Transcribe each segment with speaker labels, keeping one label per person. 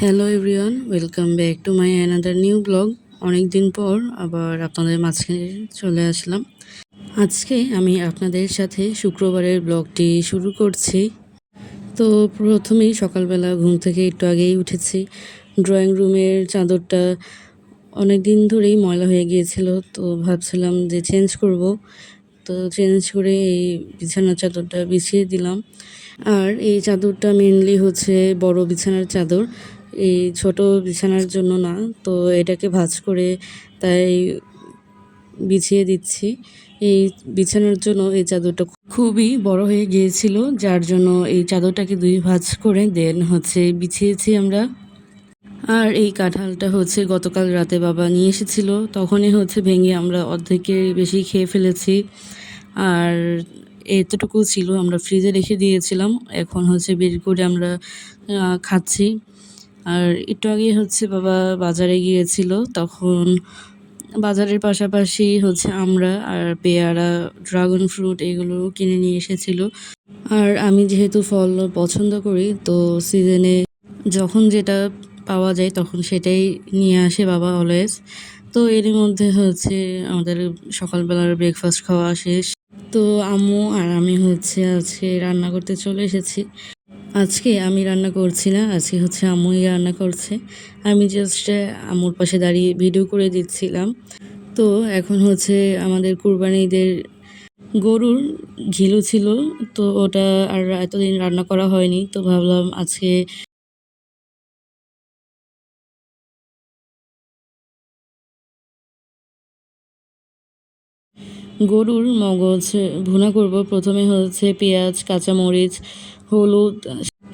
Speaker 1: Hello everyone, welcome back to my another new blog. অনেক দিন পর আবার আপনাদের মাঝখানে চলে আসলাম। আজকে আমি আপনাদের সাথে শুক্রবারের ব্লগটি শুরু করছি। তো প্রথমেই সকালবেলা ঘুম থেকে একটু আগেই উঠেছি। ড্রয়িং রুমের চাদরটা অনেক দিন ধরেই ময়লা হয়ে গিয়েছিল, তো ভাবছিলাম যে চেঞ্জ করব। তো চেঞ্জ করে এই বিছানার চাদরটা বিছিয়ে দিলাম। আর এই চাদরটা মেনলি হচ্ছে বড় বিছানার চাদর, এই ছোট বিছানার জন্য না। তো এটাকে ভাঁজ করে তাই বিছিয়ে দিচ্ছি। এই বিছানার জন্য এই চাদরটা খুবই বড় হয়ে গিয়েছিল, যার জন্য এই চাদরটাকে দুই ভাঁজ করে দেন হচ্ছে বিছিয়েছি আমরা। আর এই কাঁঠালটা হচ্ছে গতকাল রাতে বাবা নিয়ে এসেছিল, তখনই হচ্ছে ভেঙে আমরা অর্ধেকের বেশি খেয়ে ফেলেছি। আর এতটুকু ছিল, আমরা ফ্রিজে রেখে দিয়েছিলাম, এখন হচ্ছে বের করে আমরা খাচ্ছি। আর একটু আগে হচ্ছে বাবা বাজারে গিয়েছিল, তখন বাজারের পাশাপাশি হচ্ছে আমরা আর পেয়ারা, ড্রাগন ফ্রুট এগুলো কিনে নিয়ে এসেছিল। আর আমি যেহেতু ফল পছন্দ করি, তো সিজনে যখন যেটা পাওয়া যায় তখন সেটাই নিয়ে আসে বাবা অলওয়েজ। তো এরই মধ্যে হচ্ছে আমাদের সকালবেলার ব্রেকফাস্ট খাওয়া শেষ। তো আম্মু আর আমি হচ্ছে আজকে রান্না করতে চলে এসেছি। আজকে আমি রান্না করছি না, আজকে হচ্ছে আম্মুই রান্না করছে। আমি জাস্ট আম্মুর পাশে দাঁড়িয়ে ভিডিও করে দিচ্ছিলাম। তো এখন হচ্ছে আমাদের কুরবানি ঈদের গরুর ঘিলু ছিল, তো ওটা আর এতদিন রান্না করা হয়নি, তো ভাবলাম আজকে গরুর মগজ ভুনা করব। প্রথমে হচ্ছে পেঁয়াজ, কাঁচামরিচ, হলুদ,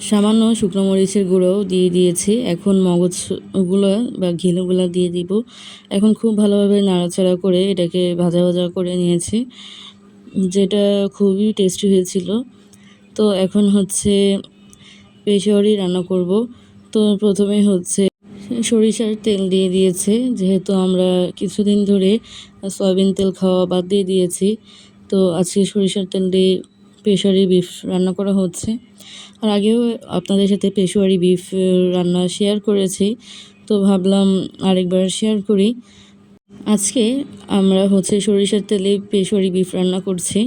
Speaker 1: সামান্য শুকনো মরিচের গুঁড়োও দিয়ে দিয়েছি। এখন মগজগুলো বা ঘিলুগুলো দিয়ে দিব। এখন খুব ভালোভাবে নাড়াচাড়া করে এটাকে ভাজা ভাজা করে নিয়েছি, যেটা খুবই টেস্টি হয়েছিল। তো এখন হচ্ছে পেশোয়ারি রান্না করব। তো প্রথমে হচ্ছে সরিষার তেল দিয়ে দিয়েছে, যেহেতু আমরা কিছুদিন ধরে সয়াবিন তেল খাওয়া বাদ দিয়ে দিয়েছি। তো আজকে সরিষার তেল দিয়ে পেশোয়ারি বিফ রান্না করা হচ্ছে। আর আগেও আপনাদের সাথে পেশোয়ারি বিফ রান্না শেয়ার করেছি, তো ভাবলাম আরেকবার শেয়ার করি। আজকে আমরা হচ্ছে সরিষার তেলে পেশোয়ারি বিফ রান্না করছি।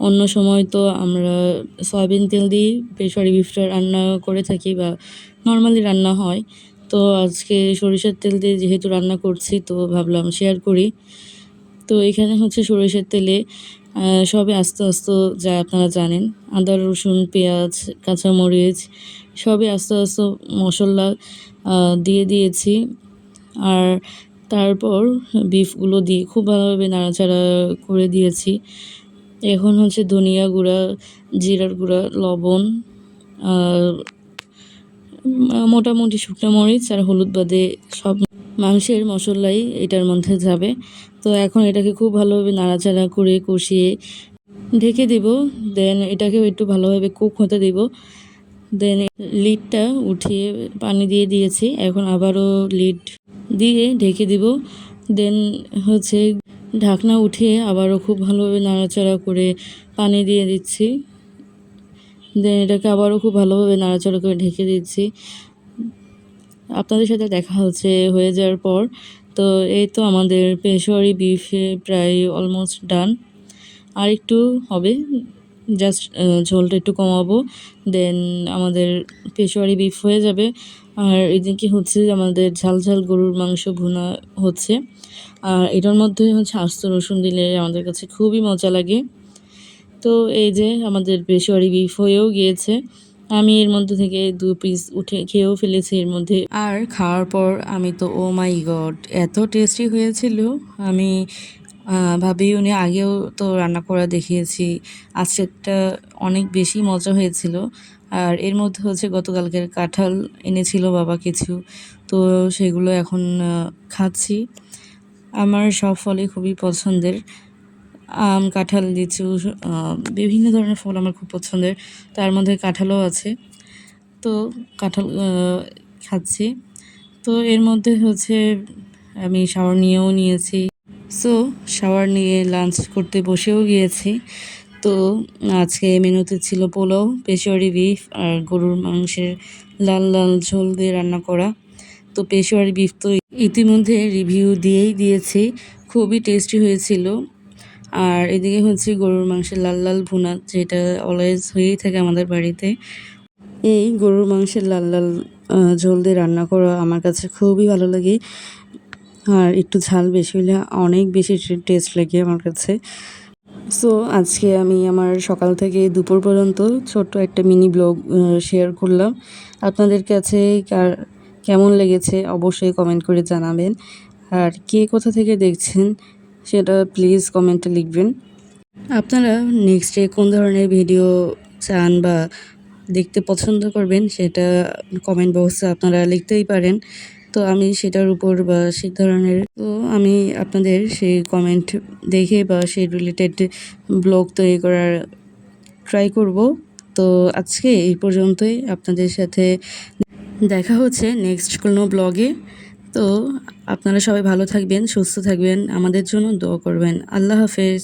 Speaker 1: অন্য সময় তো আমরা সয়াবিন তেল দিয়ে পেশোয়ারি বিফটা রান্না করে থাকি বা নর্মালি রান্না হয়। তো আজকে সরিষার তেল দিয়ে যেহেতু রান্না করছি, তো ভাবলাম শেয়ার করি। তো এখানে হচ্ছে সরিষার তেলে সবে আস্তে আস্তে, যা আপনারা জানেন, আদা, রসুন, পেঁয়াজ, কাঁচামরিচ সবই আস্তে আস্তে মশলা দিয়ে দিয়েছি। আর তারপর বিফগুলো দিয়ে খুব ভালোভাবে নাড়াচাড়া করে দিয়েছি। এখন হচ্ছে ধনিয়া গুঁড়া, জিরার গুঁড়া, লবণ, মোটামুটি শুকনো মরিচ আর হলুদ বাদে সব মাংসের মশলাই এটার মধ্যে যাবে। তো এখন এটাকে খুব ভালোভাবে নাড়াচাড়া করে কষিয়ে ঢেকে দেব। দেন এটাকেও একটু ভালোভাবে কুক হতে দেব। দেন লিডটা উঠিয়ে পানি দিয়ে দিয়েছি, এখন আবারও লিড দিয়ে ঢেকে দিব। দেন হচ্ছে ঢাকনা উঠিয়ে আবারও খুব ভালোভাবে নাড়াচাড়া করে পানি দিয়ে দিচ্ছি। দেন এটাকে আবারও খুব ভালোভাবে নাড়াচাড়া করে ঢেকে দিচ্ছি। আপনাদের সাথে দেখা হচ্ছে হয়ে যাওয়ার পর। তো এই তো আমাদের পেশোয়ারি বিফ প্রায় অলমোস্ট ডান। আর একটু হবে, জাস্ট ঝোলটা একটু কমাবো, দেন আমাদের পেশোয়ারি বিফ হয়ে যাবে। আর এদিকে হচ্ছে আমাদের ঝাল ঝাল গরুর মাংস ভুনা হচ্ছে। আর এটার মধ্যে হচ্ছে আস্ত রসুন দিলে আমাদের কাছে খুবই মজা লাগে। তো এই যে আমাদের পেশোয়ারি বিফ হয়েও গিয়েছে। আমি এর মধ্যে থেকে 2 পিস উঠে খেয়েও ফেলেছি এর মধ্যে। আর খাওয়ার পর আমি তো ও মাই গড, এত টেস্টি হয়েছিল! আমি ভাবি উনি আগেও তো রান্না করা দেখিয়েছি, আজকেরটা অনেক বেশি মজা হয়েছিল। আর এর মধ্যে হচ্ছে গতকালকের কাঁঠাল এনেছিল বাবা কিছু, তো সেগুলো এখন খাচ্ছি। আমার সব ফলই খুবই পছন্দের, আম, কাঁঠাল, লিচু, বিভিন্ন ধরনের ফল আমার খুব পছন্দের, তার মধ্যে কাঁঠালও আছে। তো কাঁঠাল খাচ্ছি। তো এর মধ্যে হচ্ছে আমি শাওয়ার নিয়েও নিয়েছি। সো শাওয়ার নিয়ে লাঞ্চ করতে বসেও গিয়েছি। তো আজকে মেনুতে ছিল পোলাও, পেশোয়ারি বিফ আর গরুর মাংসের লাল লাল ঝোল দিয়ে রান্না করা। তো পেশোয়ারি বিফ তো ইতিমধ্যে রিভিউ দিয়েই দিয়েছি, খুবই টেস্টি হয়েছিল। আর এদিকে হচ্ছে গরুর মাংসের লাল লাল ভুনা, যেটা অলওয়েজ হয়েই থাকে আমাদের বাড়িতে। এই গরুর মাংসের লাল লাল ঝোল দিয়ে রান্না করা আমার কাছে খুবই ভালো লাগে। আর একটু ঝাল বেশি হলে অনেক বেশি টেস্ট লাগে আমার কাছে। সো আজকে আমি আমার সকাল থেকে দুপুর পর্যন্ত ছোট্ট একটা মিনি ব্লগ শেয়ার করলাম। আপনাদের কাছে কেমন লেগেছে অবশ্যই কমেন্ট করে জানাবেন। আর কে কোথা থেকে দেখছেন সেটা প্লিজ কমেন্টে লিখবেন। আপনারা নেক্সটে কোন ধরনের ভিডিও চান বা দেখতে পছন্দ করবেন সেটা কমেন্ট বক্সে আপনারা লিখতেই পারেন। তো আমি সেটার উপর বা সেই ধরনের আমি আপনাদের সেই কমেন্ট দেখে বা সেই রিলেটেড ব্লগ তৈরি করার ট্রাই করব। তো আজকে এই পর্যন্তই, আপনাদের সাথে দেখা হচ্ছে নেক্সট কোনো ব্লগে। তো আপনারা সবাই ভালো থাকবেন, সুস্থ থাকবেন, আমাদের জন্য দোয়া করবেন। আল্লাহ হাফেজ।